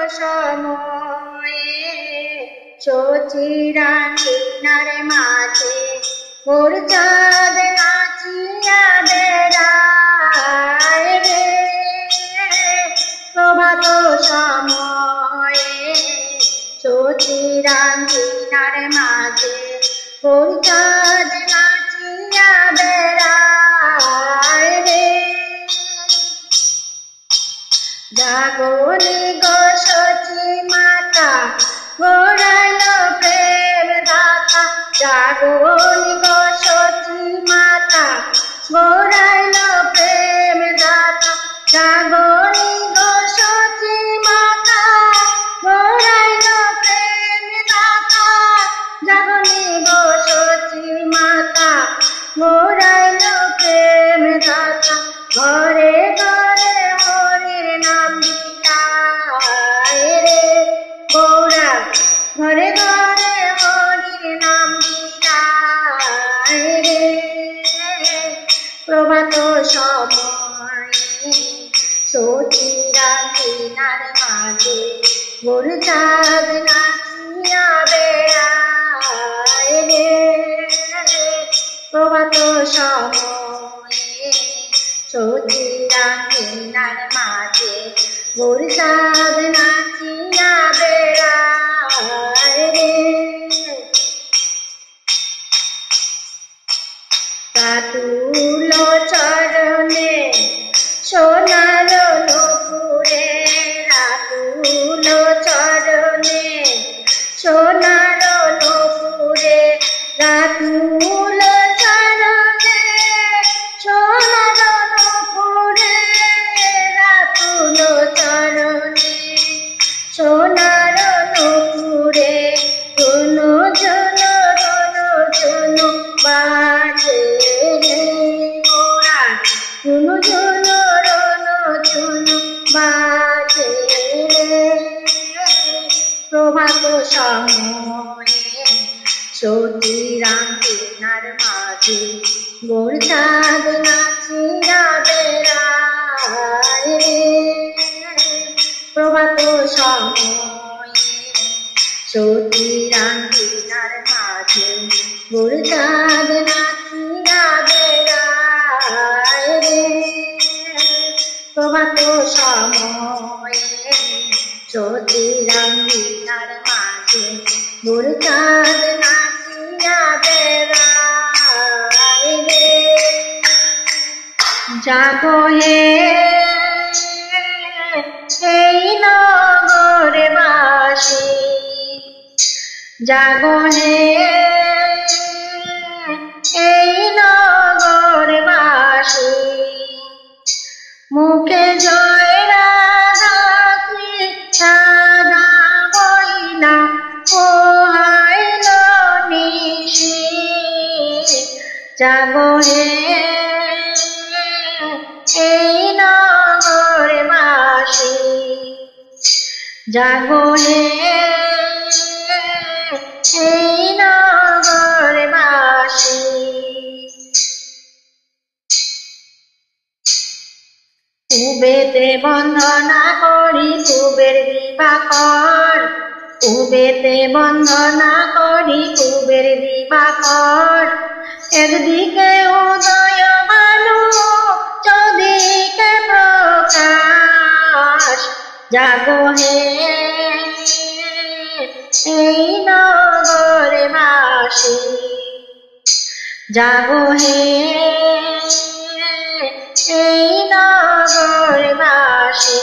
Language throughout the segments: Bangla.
সময়ে শচীরাঙ্গিনার মাঝে ভোর চাঁদ নাচিয়া বেড়ায় রে। প্রভাত সময়ে শচীরাঙ্গিনার মাঝে ভোর চাঁদ নাচিয়া বেড়ায় রে। জাগনি গো শচী মাতা গড়াইল প্রেম দাতা। জাগনি গো শচী মাতা গড়াইল প্রেম দাতা। জাগনি গো শচী মাতা গড়াইল প্রেম দাতা। জাগনি গো শচী মাতা গড়াইল প্রেম দাতা। ঘরে ঘরে হরির নাম দিতায় রে গৌরা। ঘরে ঘরে হরির নাম দিতায় রে। প্রভাত সময়ে শচীরাঙ্গিনার মাঝে ভোর চাঁদ নাচিয়া বেড়ায় রে। প্রভাত সময়ে শচীরাঙ্গিনার মাঝে ভোর চাঁদ নাচিয়া বেড়ায় রে। রাতুল চরণে সোনার নূপুরে। রাতুল চরণে সোনার নূপুরে। রাতুল চরণে সোনার নূপুরে। রাতুল চরণে সোনার নূপুরে। ঝুনু ঝুনু ঝুনু ঝুনু বাজে রে গোরা। ঝুনু ঝুনু ঝুনু ঝুনু বাজে রে। প্রভাত সময়ে শচীরাঙ্গিনার মাঝে ভোর চাঁদ নাচিয়া বেড়ায় রে। প্রভাত সময়ে শচীরাঙ্গিনার মাঝে ভোর চাঁদ নাচিয়া বেড়ায় রে। প্রভাত সময়ে শচীরাঙ্গিনার মাঝে ভোর চাঁদ নাচিয়া বেড়ায় রে। জাগো হে এই নগরবাসী। জাগো হে এই নগরবাসী। মুখে জয় রাধা কৃষ্ণ বইলা পোহাইল নিশি। জাগো হে এই নগরবাসী। জাগো হে এই নগরবাসী। পূবেতে বন্দনা করি কুবের দিবাকর। পূবেতে বন্দনা করি কুবের দিবাকর। একদিকে উদয় ভানু চৌদিকে প্রকাশ। জাগো হে এই নগরবাসী। জাগো হে এই নগরবাসী।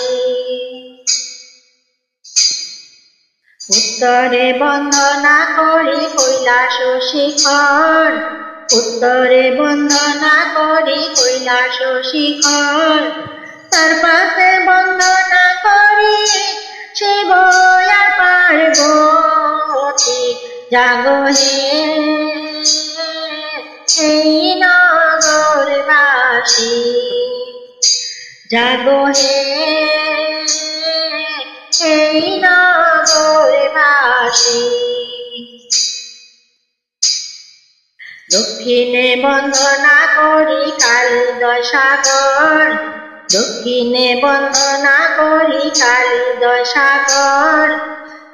উত্তরে বন্দনা করি কৈলাস শিখর। উত্তরে বন্দনা করি কৈলাস শিখর। তার পাশে বন্দনা করি শিব আর পার্বতী। জাগো হে এই নগরবাসী। জাগো হে এই নগরবাসী। দক্ষিণে বন্দনা করি কালিদয় সাগর। দক্ষিণে বন্দনা করি কালিদয় সাগর,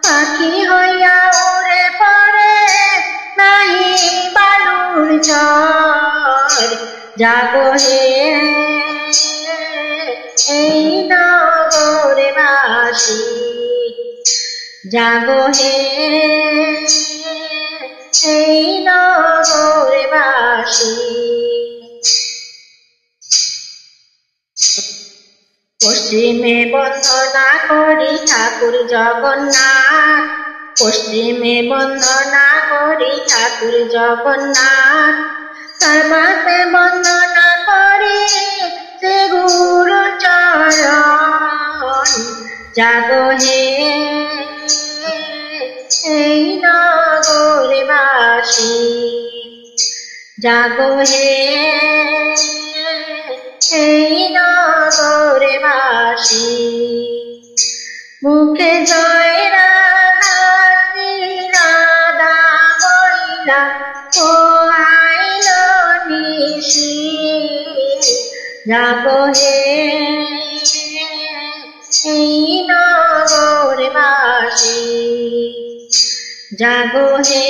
পাখি হইয়া উড়ে পড়ে নাহি বালুর চর। জাগো হে এই নগরবাসী, জাগো হে এই নগরবাসী। পশ্চিমে বন্দনা করি ঠাকুর জগন্নাথ, পশ্চিমে বন্দনা করি ঠাকুর জগন্নাথ। তার পাশে বন্দনা করি শ্রী গুরু চরণ। জাগো হে এই নগরবাসী, জাগো হে এই নগরবাসী। মুখে জয় রাধা শ্রী রাধা বইলা ও আইল নিশি। জাগো হে এই নগরবাসী, জাগো হে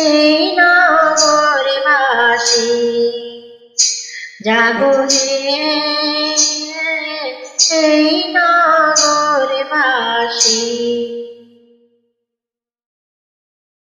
এই নগরবাসী, জাগো হে এই নগরবাসী।